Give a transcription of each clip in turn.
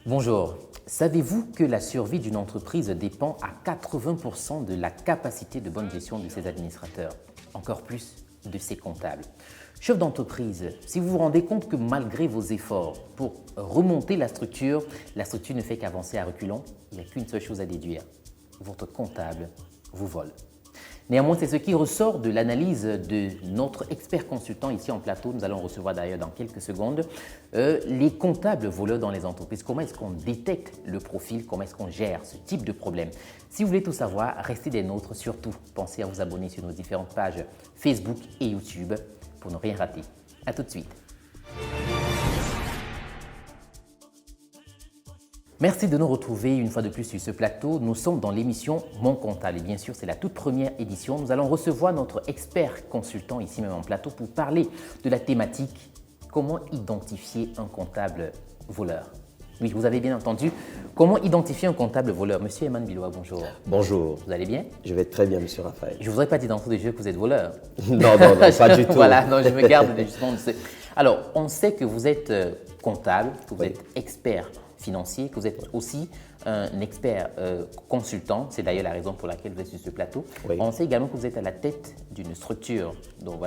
Bonjour. Savez-vous que la survie d'une entreprise dépend à 80% de la capacité de bonne gestion de ses administrateurs, encore plus de ses comptables? Chef d'entreprise, si vous vous rendez compte que malgré vos efforts pour remonter la structure ne fait qu'avancer à reculons, il n'y a qu'une seule chose à déduire. Votre comptable vous vole. Néanmoins, c'est ce qui ressort de l'analyse de notre expert consultant ici en plateau. Nous allons recevoir d'ailleurs dans quelques secondes les comptables voleurs dans les entreprises. Comment est-ce qu'on détecte le profil? Comment est-ce qu'on gère ce type de problème? Si vous voulez tout savoir, restez des nôtres. Surtout, pensez à vous abonner sur nos différentes pages Facebook et YouTube pour ne rien rater. À tout de suite. Merci de nous retrouver une fois de plus sur ce plateau. Nous sommes dans l'émission Mon Comptable et bien sûr c'est la toute première édition. Nous allons recevoir notre expert consultant ici même en plateau pour parler de la thématique comment identifier un comptable voleur. Oui, vous avez bien entendu, comment identifier un comptable voleur. Monsieur Eman Biloua, bonjour. Bonjour. Vous allez bien? Je vais très bien, monsieur Raphaël. Je ne voudrais pas dire d'entrée de jeu que vous êtes voleur. Non, pas du tout. Voilà, non, je me garde justement de ce... Alors, on sait que vous êtes comptable, que vous êtes expert financier, que vous êtes aussi un expert consultant. C'est d'ailleurs la raison pour laquelle vous êtes sur ce plateau. Oui. On sait également que vous êtes à la tête d'une structure, donc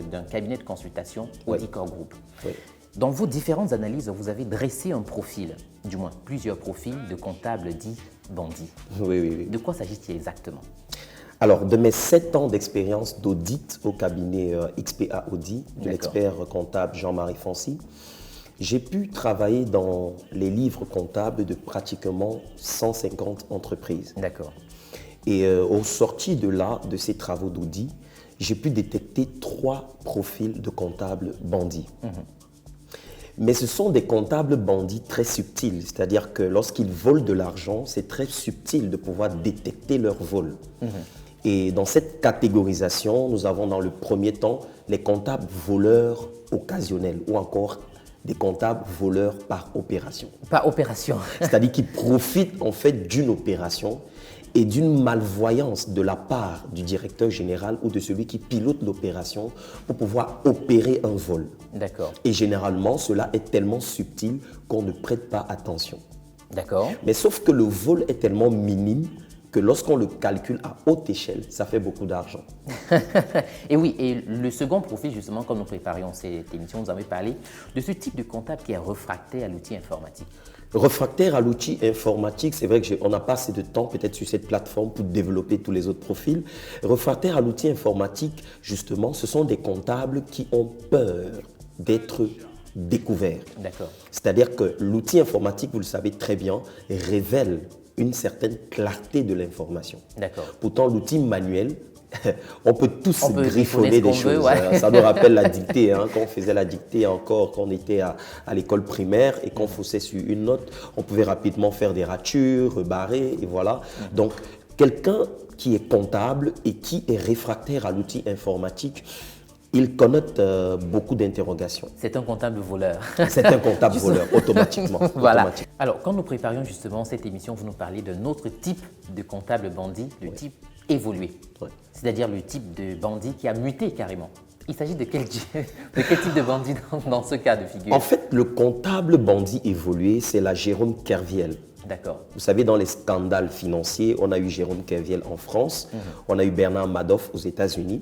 d'un cabinet de consultation, Audicor Group. Oui. Dans vos différentes analyses, vous avez dressé un profil, du moins plusieurs profils de comptables dits bandits. Oui. De quoi s'agit-il exactement? Alors, de mes 7 ans d'expérience d'audit au cabinet XPA Audit, de l'expert comptable Jean-Marie Fancy, j'ai pu travailler dans les livres comptables de pratiquement 150 entreprises. D'accord. Et au sorti de là, de ces travaux d'audit, j'ai pu détecter 3 profils de comptables bandits. Mais ce sont des comptables bandits très subtils, c'est-à-dire que lorsqu'ils volent de l'argent, c'est très subtil de pouvoir détecter leur vol. Et dans cette catégorisation, nous avons dans le premier temps les comptables voleurs occasionnels ou encore des comptables voleurs par opération. Par opération. C'est-à-dire qu'ils profitent en fait d'une opération et d'une malvoyance de la part du directeur général ou de celui qui pilote l'opération pour pouvoir opérer un vol. D'accord. Et généralement, cela est tellement subtil qu'on ne prête pas attention. D'accord. Mais sauf que le vol est tellement minime que lorsqu'on le calcule à haute échelle, ça fait beaucoup d'argent. Et oui, et le second profil, justement, comme nous préparions cette émission, nous avons parlé de ce type de comptable qui est réfractaire à l'outil informatique. Réfractaire à l'outil informatique, c'est vrai qu'on n'a pas assez de temps peut-être sur cette plateforme pour développer tous les autres profils. Réfractaire à l'outil informatique, justement, ce sont des comptables qui ont peur d'être découverts. D'accord. C'est-à-dire que l'outil informatique, vous le savez très bien, révèle une certaine clarté de l'information. D'accord. Pourtant, l'outil manuel, on peut tous griffonner des choses. Ouais. Ça nous rappelle la dictée, quand on faisait la dictée encore, quand on était à l'école primaire et qu'on faussait sur une note, on pouvait rapidement faire des ratures, barrer, et voilà. Donc, quelqu'un qui est comptable et qui est réfractaire à l'outil informatique, il connote beaucoup d'interrogations. C'est un comptable voleur. C'est un comptable voleur, automatiquement. Voilà. Alors, quand nous préparions justement cette émission, vous nous parliez d'un autre type de comptable bandit, le type évolué. Oui. C'est-à-dire le type de bandit qui a muté carrément. Il s'agit de quel type de bandit dans ce cas de figure? En fait, le comptable bandit évolué, c'est la Jérôme Kerviel. D'accord. Vous savez, dans les scandales financiers, on a eu Jérôme Kerviel en France, on a eu Bernard Madoff aux États-Unis,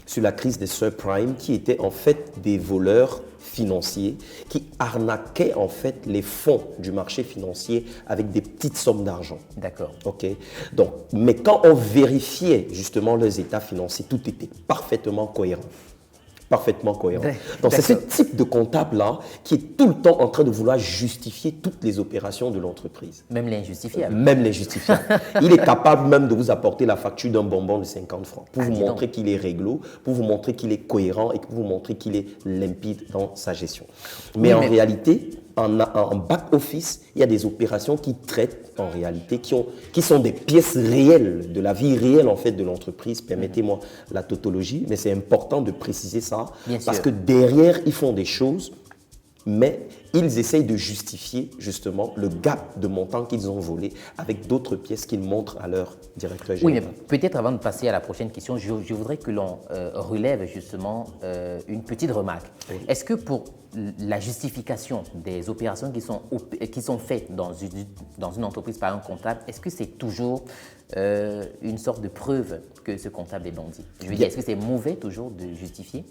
sur la crise des subprimes, qui étaient en fait des voleurs financiers qui arnaquaient en fait les fonds du marché financier avec des petites sommes d'argent. D'accord. Ok. Donc, mais quand on vérifiait justement leurs états financiers, tout était parfaitement cohérent. Parfaitement cohérent. Donc c'est ce type de comptable-là qui est tout le temps en train de vouloir justifier toutes les opérations de l'entreprise. Même l'injustifiable. Même l'injustifiable. Il est capable même de vous apporter la facture d'un bonbon de 50 francs pour vous montrer qu'il est réglo, pour vous montrer qu'il est cohérent et pour vous montrer qu'il est limpide dans sa gestion. Mais en réalité, en back-office, il y a des opérations qui traitent en réalité, qui sont des pièces réelles de la vie réelle en fait de l'entreprise. Permettez-moi la tautologie, mais c'est important de préciser ça parce que derrière, ils font des choses mais ils essayent de justifier justement le gap de montant qu'ils ont volé avec d'autres pièces qu'ils montrent à leur directeur Oui, mais général. peut-être avant de passer à la prochaine question, je voudrais que l'on relève justement une petite remarque. Oui. Est-ce que pour la justification des opérations qui sont faites dans une entreprise par un comptable, est-ce que c'est toujours une sorte de preuve que ce comptable est bandit? Je veux dire, est-ce que c'est mauvais toujours de justifier?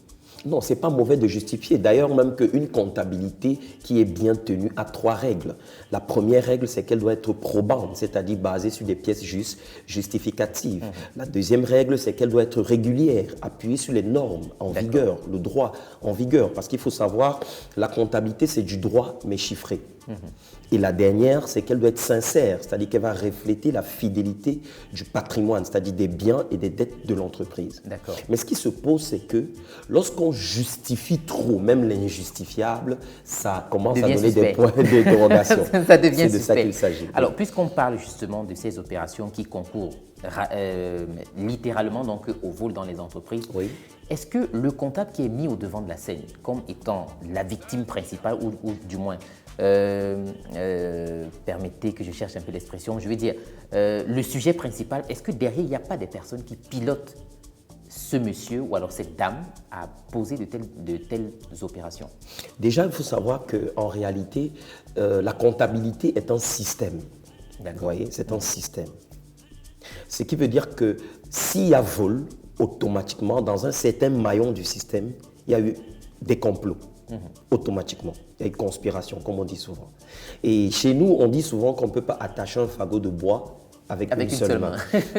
Non, ce n'est pas mauvais de justifier. D'ailleurs, même qu'une comptabilité qui est bien tenue a 3 règles. La première règle, c'est qu'elle doit être probante, c'est-à-dire basée sur des pièces justificatives. La deuxième règle, c'est qu'elle doit être régulière, appuyée sur les normes en vigueur, le droit en vigueur. Parce qu'il faut savoir, la comptabilité, c'est du droit, mais chiffré. Et la dernière, c'est qu'elle doit être sincère, c'est-à-dire qu'elle va refléter la fidélité du patrimoine, c'est-à-dire des biens et des dettes de l'entreprise. D'accord. Mais ce qui se pose, c'est que lorsqu'on justifie trop, même l'injustifiable, ça commence à donner des points d'interrogation. Ça devient C'est de ça suspect. qu'il s'agit. Alors, puisqu'on parle justement de ces opérations qui concourent littéralement donc, au vol dans les entreprises, Oui. est-ce que le comptable qui est mis au devant de la scène comme étant la victime principale, ou du moins, permettez que je cherche un peu l'expression, je veux dire, le sujet principal, est-ce que derrière, il n'y a pas des personnes qui pilotent ce monsieur ou alors cette dame à poser de telles opérations? Déjà, il faut savoir qu'en réalité, la comptabilité est un système. Vous voyez, c'est un système. Ce qui veut dire que s'il y a vol, automatiquement, dans un certain maillon du système, il y a eu des complots. Automatiquement. Il y a une conspiration, comme on dit souvent. Et chez nous, on dit souvent qu'on ne peut pas attacher un fagot de bois avec une seule main.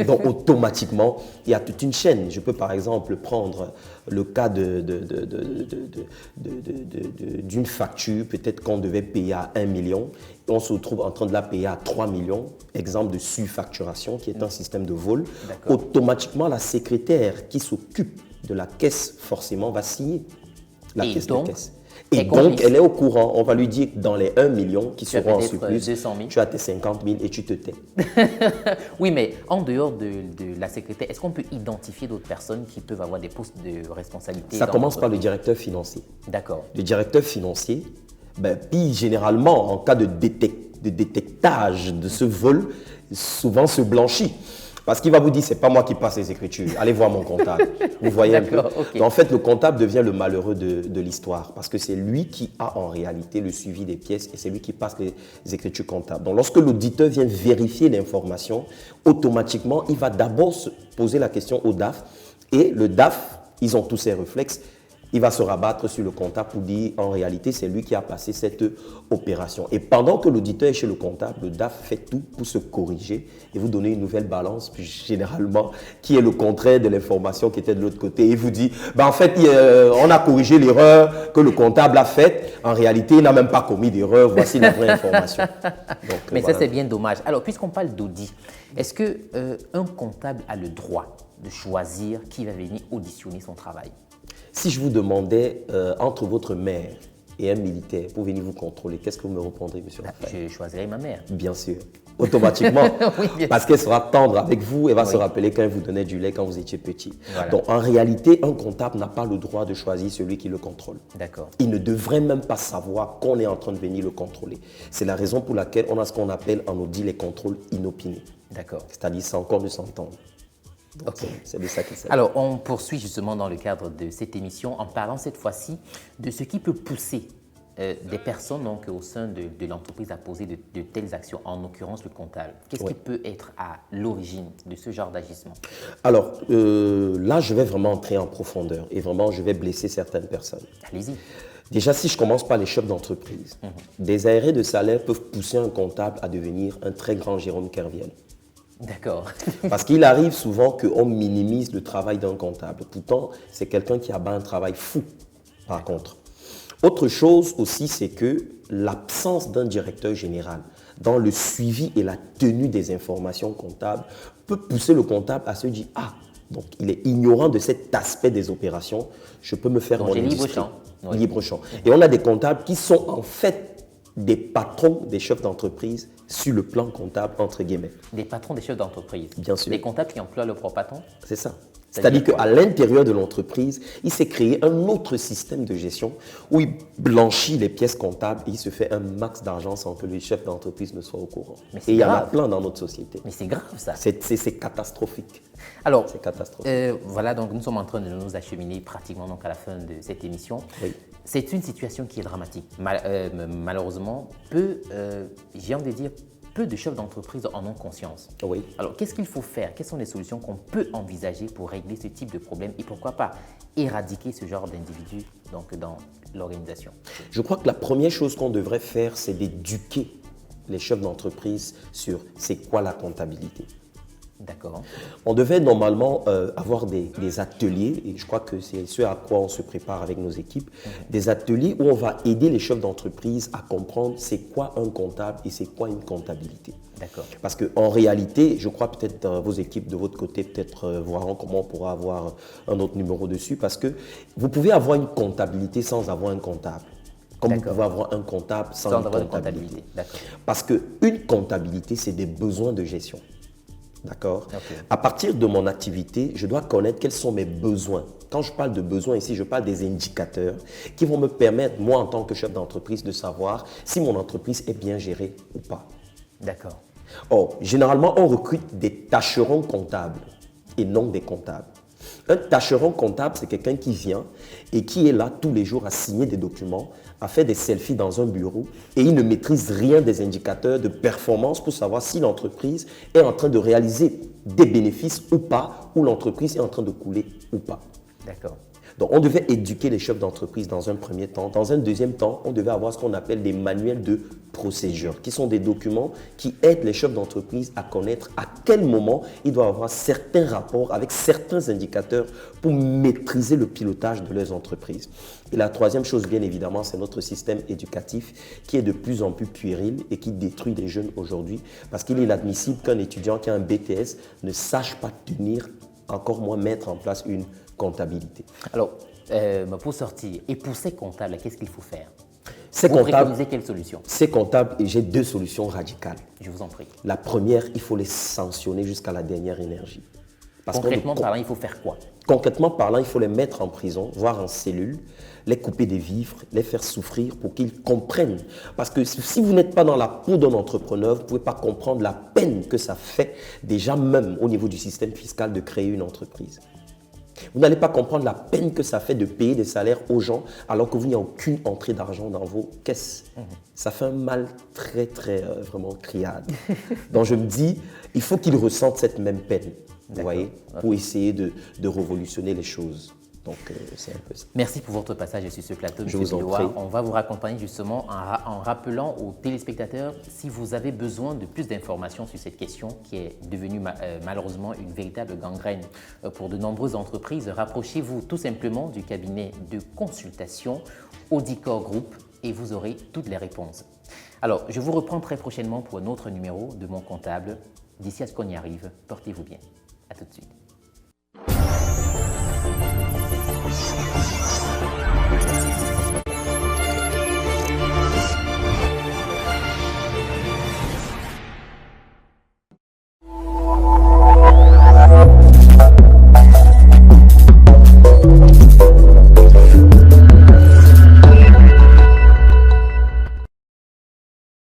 Donc, automatiquement, il y a toute une chaîne. Je peux, par exemple, prendre le cas d'une facture, peut-être qu'on devait payer à 1 million, et on se retrouve en train de la payer à 3 millions, exemple de surfacturation, qui est un système de vol. Automatiquement, la secrétaire qui s'occupe de la caisse, forcément, va signer la pièce de caisse. Et donc, elle est au courant. On va lui dire que dans les 1 million qui seront en surplus, tu as tes 50 000 et tu te tais. Oui, mais en dehors de la secrétaire, est-ce qu'on peut identifier d'autres personnes qui peuvent avoir des postes de responsabilité? Ça commence par le directeur financier. D'accord. Le directeur financier, puis généralement, en cas de détectage de ce vol, souvent se blanchit. Parce qu'il va vous dire, c'est pas moi qui passe les écritures, allez voir mon comptable. Vous voyez un peu. Okay. En fait, le comptable devient le malheureux de l'histoire parce que c'est lui qui a en réalité le suivi des pièces et c'est lui qui passe les écritures comptables. Donc, lorsque l'auditeur vient vérifier l'information, automatiquement, il va d'abord se poser la question au DAF et le DAF, ils ont tous ces réflexes. Il va se rabattre sur le comptable pour dire en réalité c'est lui qui a passé cette opération. Et pendant que l'auditeur est chez le comptable, le DAF fait tout pour se corriger et vous donner une nouvelle balance, puis généralement qui est le contraire de l'information qui était de l'autre côté. Et il vous dit, en fait on a corrigé l'erreur que le comptable a faite. En réalité, il n'a même pas commis d'erreur. Voici la vraie information. Donc, mais voilà. Ça c'est bien dommage. Alors puisqu'on parle d'audit, est-ce qu'un comptable a le droit de choisir qui va venir auditionner son travail? Si je vous demandais entre votre mère et un militaire pour venir vous contrôler, qu'est-ce que vous me répondrez, monsieur Raphaël? Je choisirais ma mère. Bien sûr, automatiquement. Oui, bien parce qu'elle sera tendre avec vous, elle va se rappeler quand elle vous donnait du lait quand vous étiez petit. Voilà. Donc en réalité, un comptable n'a pas le droit de choisir celui qui le contrôle. D'accord. Il ne devrait même pas savoir qu'on est en train de venir le contrôler. C'est la raison pour laquelle on a ce qu'on appelle en audit les contrôles inopinés. D'accord. C'est-à-dire sans encore de s'entendre. Okay. C'est de ça qu'il s'agit. Alors, on poursuit justement dans le cadre de cette émission en parlant cette fois-ci de ce qui peut pousser des personnes donc, au sein de l'entreprise à poser de telles actions, en l'occurrence le comptable. Qu'est-ce qui peut être à l'origine de ce genre d'agissement? Alors, là, je vais vraiment entrer en profondeur et vraiment, je vais blesser certaines personnes. Allez-y. Déjà, si je commence par les chefs d'entreprise, des arrêts de salaire peuvent pousser un comptable à devenir un très grand Jérôme Kerviel. D'accord. Parce qu'il arrive souvent qu'on minimise le travail d'un comptable. Pourtant, c'est quelqu'un qui abat un travail fou, par contre. Autre chose aussi, c'est que l'absence d'un directeur général dans le suivi et la tenue des informations comptables peut pousser le comptable à se dire « Ah, donc il est ignorant de cet aspect des opérations, je peux me faire mon industrie. » Libre champ. Oui. Libre champ. Et on a des comptables qui sont en fait des patrons des chefs d'entreprise sur le plan comptable, entre guillemets. Des patrons des chefs d'entreprise. Bien sûr. Des comptables qui emploient leur propre patron. C'est ça. C'est-à-dire qu'à l'intérieur de l'entreprise, il s'est créé un autre système de gestion où il blanchit les pièces comptables et il se fait un max d'argent sans que le chef d'entreprise ne soit au courant. Et il y en a plein dans notre société. Mais c'est grave ça. C'est catastrophique. Alors, c'est catastrophique. Voilà, donc nous sommes en train de nous acheminer pratiquement donc, à la fin de cette émission. Oui. C'est une situation qui est dramatique. Malheureusement, peu de chefs d'entreprise en ont conscience. Oui. Alors, qu'est-ce qu'il faut faire? Quelles sont les solutions qu'on peut envisager pour régler ce type de problème et pourquoi pas éradiquer ce genre d'individus dans l'organisation? Je crois que la première chose qu'on devrait faire, c'est d'éduquer les chefs d'entreprise sur c'est quoi la comptabilité. D'accord. On devait normalement avoir des ateliers, et je crois que c'est ce à quoi on se prépare avec nos équipes, des ateliers où on va aider les chefs d'entreprise à comprendre c'est quoi un comptable et c'est quoi une comptabilité. D'accord. Parce qu'en réalité, je crois peut-être vos équipes de votre côté peut-être verront comment on pourra avoir un autre numéro dessus, parce que vous pouvez avoir une comptabilité sans avoir un comptable. Comme vous pouvez avoir un comptable sans une comptabilité. D'accord. Parce qu'une comptabilité, c'est des besoins de gestion. D'accord? Okay. À partir de mon activité, je dois connaître quels sont mes besoins. Quand je parle de besoins ici, je parle des indicateurs qui vont me permettre, moi en tant que chef d'entreprise, de savoir si mon entreprise est bien gérée ou pas. D'accord. Or, généralement, on recrute des tâcherons comptables et non des comptables. Un tâcheron comptable, c'est quelqu'un qui vient et qui est là tous les jours à signer des documents, à faire des selfies dans un bureau et il ne maîtrise rien des indicateurs de performance pour savoir si l'entreprise est en train de réaliser des bénéfices ou pas, ou l'entreprise est en train de couler ou pas. D'accord. Donc, on devait éduquer les chefs d'entreprise dans un premier temps. Dans un deuxième temps, on devait avoir ce qu'on appelle des manuels de procédure, qui sont des documents qui aident les chefs d'entreprise à connaître à quel moment ils doivent avoir certains rapports avec certains indicateurs pour maîtriser le pilotage de leurs entreprises. Et la troisième chose, bien évidemment, c'est notre système éducatif qui est de plus en plus puéril et qui détruit les jeunes aujourd'hui, parce qu'il est inadmissible qu'un étudiant qui a un BTS ne sache pas tenir, encore moins mettre en place une comptabilité. Alors, pour sortir, et pour ces comptables, qu'est-ce qu'il faut faire? Ces Vous comptables, préconisez quelle solution? Ces comptables, j'ai deux solutions radicales. Je vous en prie. La première, il faut les sanctionner jusqu'à la dernière énergie. Concrètement parlant, il faut faire quoi? Concrètement parlant, il faut les mettre en prison, voire en cellule, les couper des vivres, les faire souffrir pour qu'ils comprennent. Parce que si vous n'êtes pas dans la peau d'un entrepreneur, vous ne pouvez pas comprendre la peine que ça fait, déjà même au niveau du système fiscal, de créer une entreprise. Vous n'allez pas comprendre la peine que ça fait de payer des salaires aux gens alors que vous n'y a aucune entrée d'argent dans vos caisses. Ça fait un mal très, très vraiment criade. Donc je me dis, il faut qu'ils ressentent cette même peine, vous voyez, pour essayer de révolutionner les choses. Donc c'est un peu ça. Merci pour votre passage sur ce plateau, M. Je vous en prie. On va vous raccompagner justement en rappelant aux téléspectateurs, si vous avez besoin de plus d'informations sur cette question qui est devenue malheureusement une véritable gangrène pour de nombreuses entreprises, rapprochez-vous tout simplement du cabinet de consultation Audicor Group et vous aurez toutes les réponses. Alors, je vous reprends très prochainement pour un autre numéro de Mon Comptable. D'ici à ce qu'on y arrive, portez-vous bien. À tout de suite.